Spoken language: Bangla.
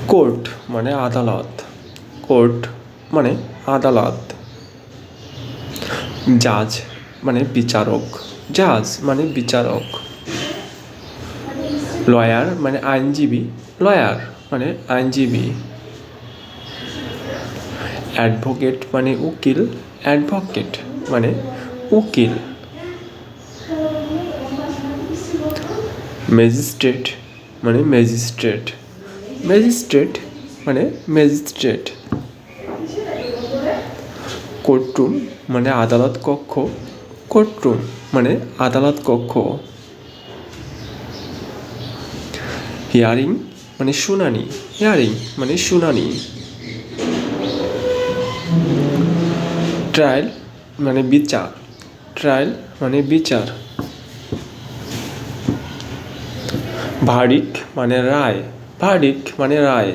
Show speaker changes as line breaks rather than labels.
কোর্ট মানে আদালত, কোর্ট মানে আদালত। জাজ মানে বিচারক, জাজ মানে বিচারক। লয়ার মানে আইনজীবী, লয়ার মানে আইনজীবী। অ্যাডভোকেট মানে উকিল, অ্যাডভোকেট মানে উকিল। ম্যাজিস্ট্রেট মানে ম্যাজিস্ট্রেট, ম্যাজিস্ট্রেট মানে ম্যাজিস্ট্রেট। কোর্টরুম মানে আদালত কক্ষ, কোর্টরুম মানে আদালত কক্ষ। হিয়ারিং মানে শুনানি, হিয়ারিং মানে শুনানি। ট্রায়াল মানে বিচার, ট্রায়াল মানে বিচার। ভার্ডিক্ট মানে রায়, ভার্ডিক্ট মানে রায়।